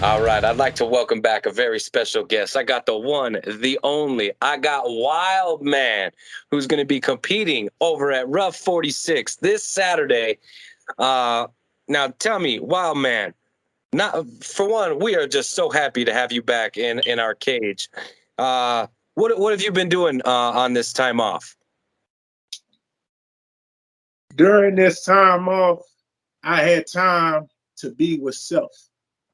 All right, I'd like to welcome back a very special guest. I got the one, the only. I got Wild Man, who's going to be competing over at Rough 46 this Saturday. Uh, Now, tell me, Wild Man. Not for one, we are just so happy to have you back in our cage. Uh, what have you been doing on this time off? During this time off, I had time to be with self.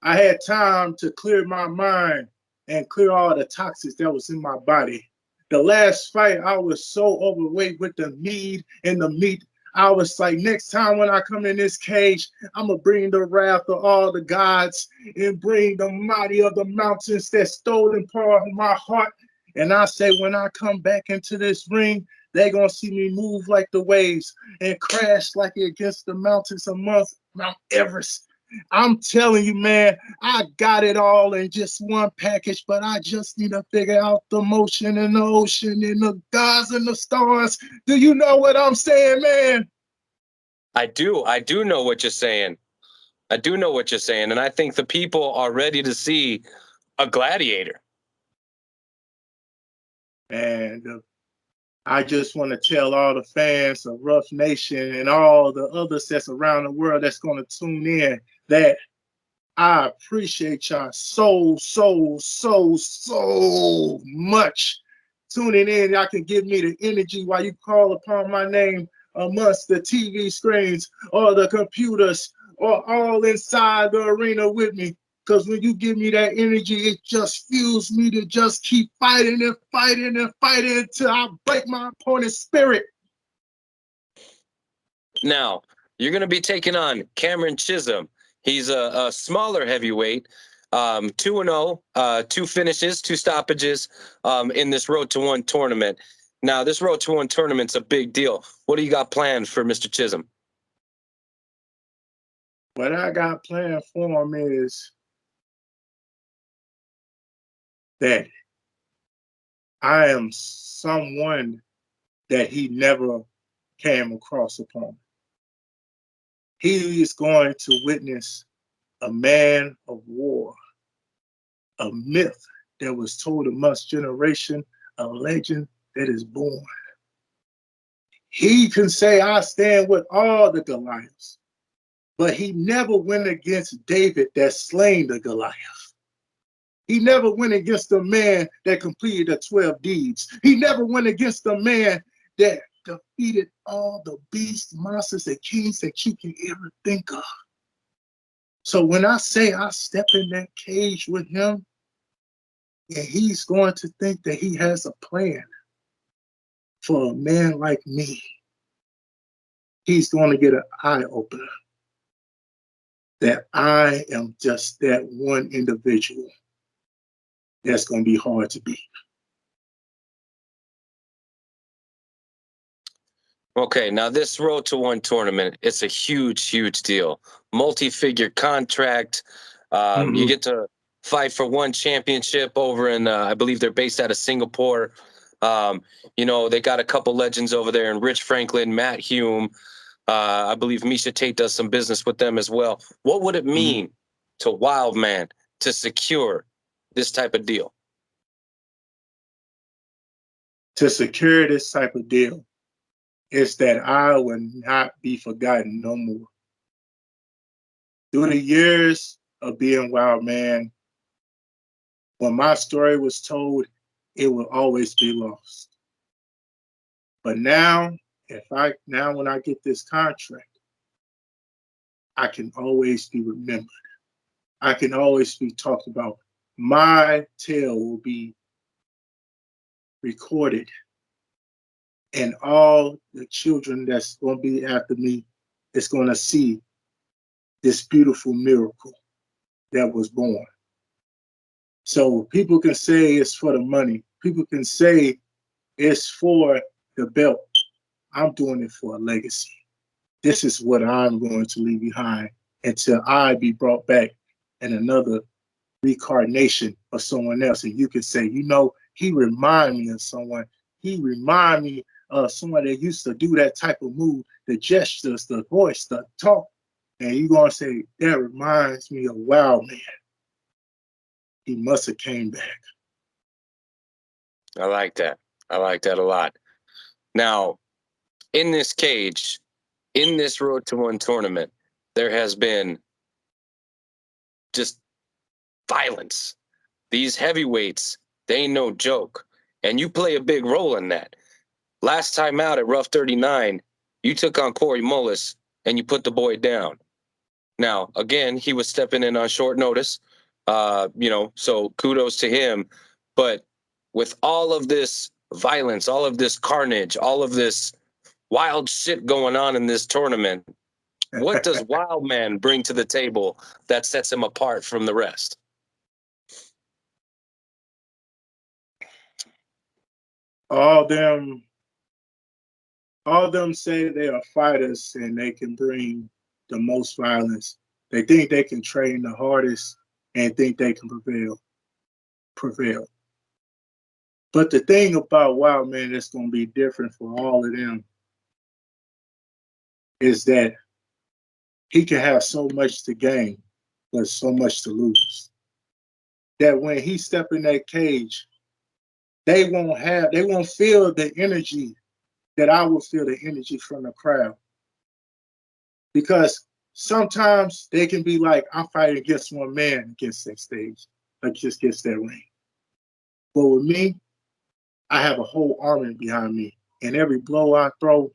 I had time to clear my mind and clear all the toxins that was in my body. The last fight, I was so overweight with the meat and the meat. I was like, next time when I come in this cage, I'm gonna bring the wrath of all the gods and bring the mighty of the mountains that stole and part of my heart. And I say, when I come back into this ring, they gonna see me move like the waves and crash like against the mountains of Mount Everest. I'm telling you, man, I got it all in just one package, but I just need to figure out the motion in the ocean and the gods and the stars. Do you know what I'm saying, man? I do. I do know what you're saying. I do know what you're saying, and I think the people are ready to see a gladiator. And I just want to tell all the fans of Rough Nation and all the others that's around the world that's going to tune in that I appreciate y'all so much tuning in. Y'all can give me the energy while you call upon my name amongst the TV screens or the computers or all inside the arena with me. Because when you give me that energy, it just fuels me to just keep fighting and fighting and fighting until I break my opponent's spirit. Now, you're going to be taking on Cameron Chisholm. He's a smaller heavyweight, 2-0, two finishes, two stoppages in this Road to One tournament. Now, this Road to One tournament's a big deal. What do you got planned for Mr. Chisholm? What I got planned for him is that I am someone that he never came across upon. He is going to witness a man of war, a myth that was told amongst generation, a legend that is born. He can say, I stand with all the Goliaths, but he never went against David that slain the Goliath. He never went against the man that completed the 12 deeds. He never went against the man that defeated all the beasts, monsters, and kings that you can ever think of. So when I say I step in that cage with him, and he's going to think that he has a plan for a man like me, he's going to get an eye opener that I am just that one individual that's going to be hard to beat. Okay, now this Road to One tournament, it's a huge, huge deal. Multi-figure contract. You Mm-hmm. get to fight for one championship over in, I believe they're based out of Singapore. Um, they got a couple legends over there, and Rich Franklin, Matt Hume. I believe Misha Tate does some business with them as well. What would it Mm-hmm. mean to Wildman to secure this type of deal? To secure this type of deal is that I will not be forgotten no more. Through the years of being Wild Man, when my story was told, it will always be lost. But now, when I get this contract, I can always be remembered. I can always be talked about. My tale will be recorded, and all the children that's going to be after me is going to see this beautiful miracle that was born. So people can say it's for the money. People can say it's for the belt. I'm doing it for a legacy. This is what I'm going to leave behind until I be brought back in another reincarnation of someone else. And you can say, he remind me of someone. He remind me of someone that used to do that type of move, the gestures, the voice, the talk. And you're going to say, that reminds me of Wild Man. he must have came back. I like that. I like that a lot. Now, in this cage, in this Road to One tournament, there has been just violence. These heavyweights, they ain't no joke. And you play a big role in that. Last time out at Rough 39, you took on Corey Mullis and you put the boy down. Now, again, he was stepping in on short notice, so kudos to him. But with all of this violence, all of this carnage, all of this wild shit going on in this tournament, what does Wildman bring to the table that sets him apart from the rest? All them say they are fighters and they can bring the most violence. They think they can train the hardest and think they can prevail. But the thing about Wildman that's going to be different for all of them is that he can have so much to gain, but so much to lose. That when he step in that cage, they won't feel the energy that I will feel the energy from the crowd. Because sometimes they can be like, I'm fighting against one man against that stage, like just against that ring. But with me, I have a whole army behind me. And every blow I throw,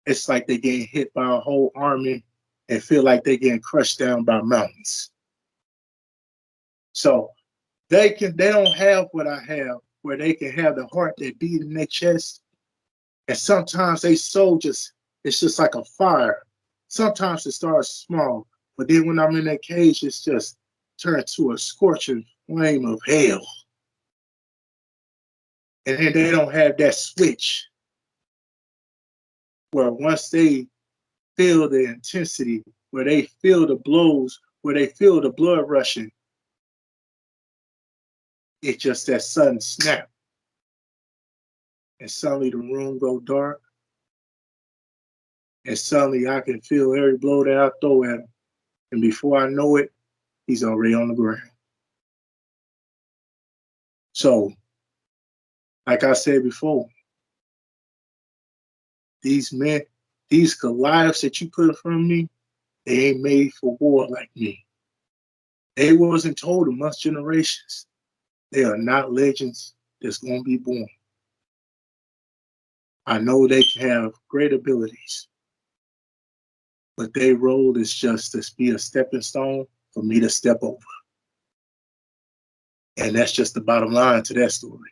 it's like they getting hit by a whole army and feel like they getting crushed down by mountains. So they don't have what I have, where they can have the heart that beat in their chest. And sometimes they soul it's just like a fire. Sometimes it starts small, but then when I'm in that cage, it's just turned to a scorching flame of hell. And then they don't have that switch where once they feel the intensity, where they feel the blows, where they feel the blood rushing, it's just that sudden snap. And suddenly the room go dark. And suddenly I can feel every blow that I throw at him. And before I know it, he's already on the ground. So, like I said before, these men, these Goliaths that you put in front of me, they ain't made for war like me. They wasn't told amongst generations. They are not legends that's going to be born. I know they can have great abilities, but their role is just to be a stepping stone for me to step over. And that's just the bottom line to that story.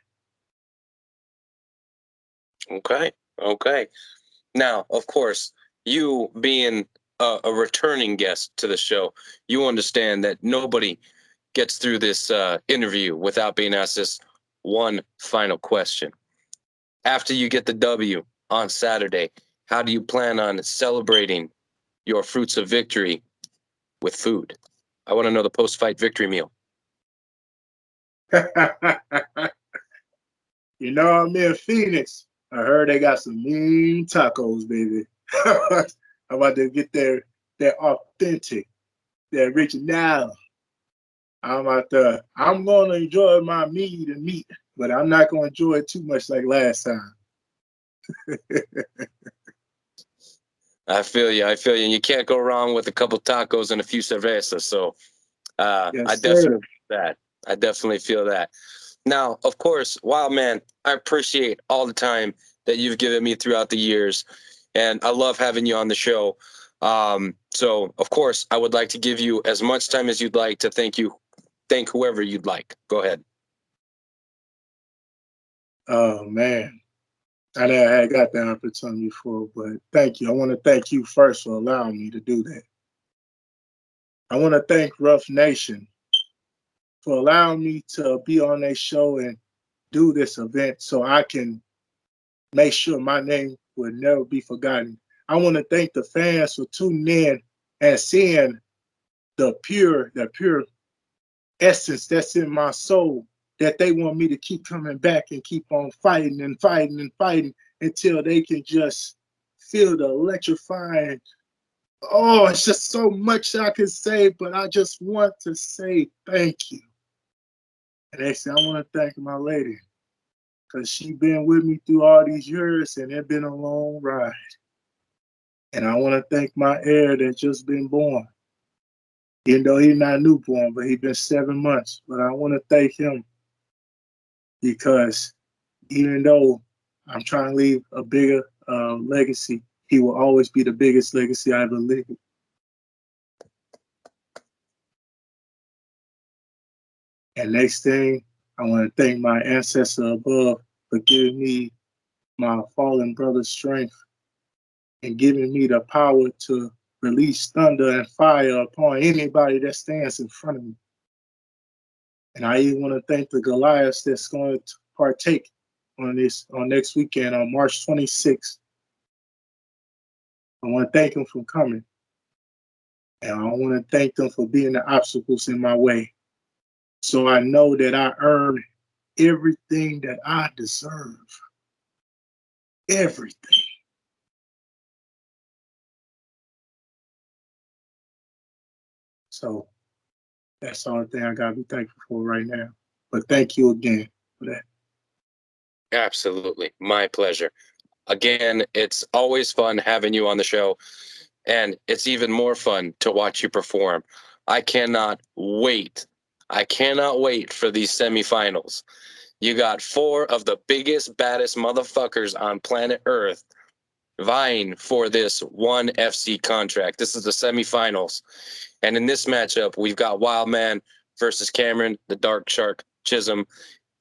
Okay. Now, of course, you being a returning guest to the show, you understand that nobody gets through this interview without being asked this one final question. After you get the W on Saturday, how do you plan on celebrating your fruits of victory with food? I want to know the post-fight victory meal. You know, I'm in Phoenix. I heard they got some mean tacos, baby. I'm about to get their authentic, their original. I'm going to enjoy my meat, but I'm not going to enjoy it too much like last time. I feel you. And you can't go wrong with a couple tacos and a few cervezas. So Yes, I definitely feel that. Now, of course, Wildman, I appreciate all the time that you've given me throughout the years, and I love having you on the show. So, of course, I would like to give you as much time as you'd like to thank whoever you'd like. Go ahead. Oh, man. I never had got that opportunity before, but thank you. I want to thank you first for allowing me to do that. I want to thank Rough Nation for allowing me to be on their show and do this event so I can make sure my name will never be forgotten. I want to thank the fans for tuning in and seeing the pure essence that's in my soul, that they want me to keep coming back and keep on fighting and fighting and fighting until they can just feel the electrifying. Oh, it's just so much I can say, but I just want to say thank you. And they say, I want to thank my lady because she been with me through all these years and it's been a long ride. And I want to thank my heir that just been born. Even though he's not newborn, but he's been 7 months. But I want to thank him because even though I'm trying to leave a bigger legacy, he will always be the biggest legacy I ever lived. And next thing, I want to thank my ancestor above for giving me my fallen brother's strength and giving me the power to release thunder and fire upon anybody that stands in front of me. And I even want to thank the Goliaths that's going to partake on next weekend on March 26th. I want to thank them for coming. And I want to thank them for being the obstacles in my way. So I know that I earn everything that I deserve. Everything. So that's the only thing I gotta be thankful for right now. But thank you again for that. Absolutely. My pleasure. Again, it's always fun having you on the show, and it's even more fun to watch you perform. I cannot wait. I cannot wait for these semifinals. You got four of the biggest, baddest motherfuckers on planet Earth vying for this one FC contract. This is the semifinals. And in this matchup, we've got Wildman versus Cameron, the Dark Shark Chisholm.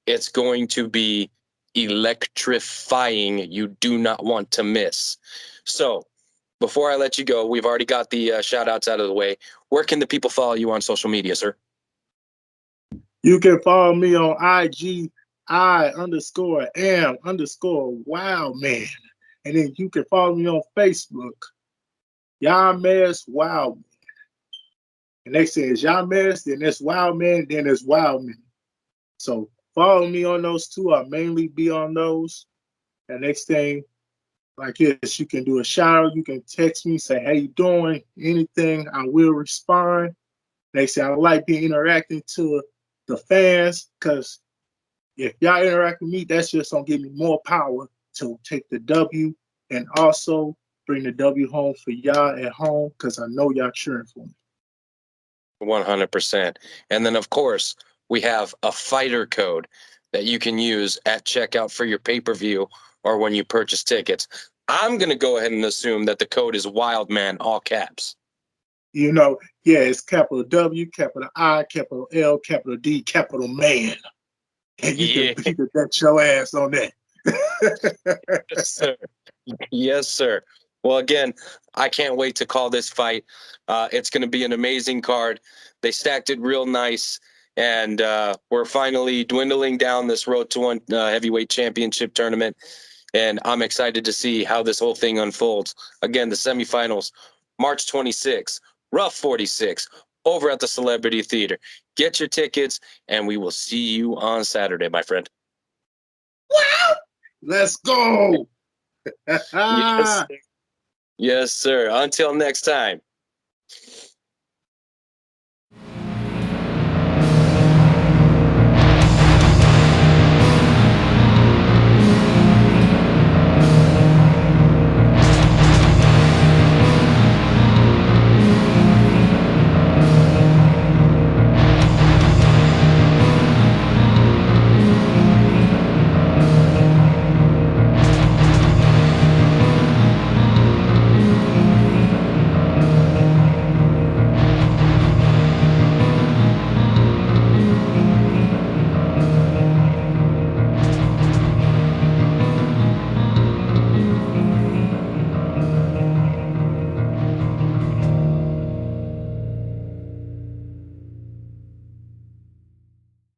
It's going to be electrifying. You do not want to miss. So before I let you go, we've already got the shout outs out of the way. Where can the people follow you on social media, sir? You can follow me on IG, I_am_wildman. And then you can follow me on Facebook, Yamez Wildman. And next thing is Yamez, then it's Wildman, then it's Wildman. So follow me on those two. I'll mainly be on those. And next thing, like this, you can do a shout out. You can text me, say, how you doing? Anything, I will respond. They say I like being interacting to the fans because if y'all interact with me, that's just gonna give me more power to take the W and also bring the W home for y'all at home because I know y'all cheering for me. 100%. And then, of course, we have a fighter code that you can use at checkout for your pay-per-view or when you purchase tickets. I'm going to go ahead and assume that the code is Wildman, all caps. You know, yeah, it's capital W, capital I, capital L, capital D, capital man. And you can bet your ass on that. Yes, sir. Yes, sir. Well, again, I can't wait to call this fight. It's going to be an amazing card. They stacked it real nice, and we're finally dwindling down this Road to One heavyweight championship tournament, and I'm excited to see how this whole thing unfolds. Again, the semifinals, March 26th, Rough 46, over at the Celebrity Theater. Get your tickets, and we will see you on Saturday, my friend. Wow! Let's go! Yes, sir. Yes, sir. Until next time.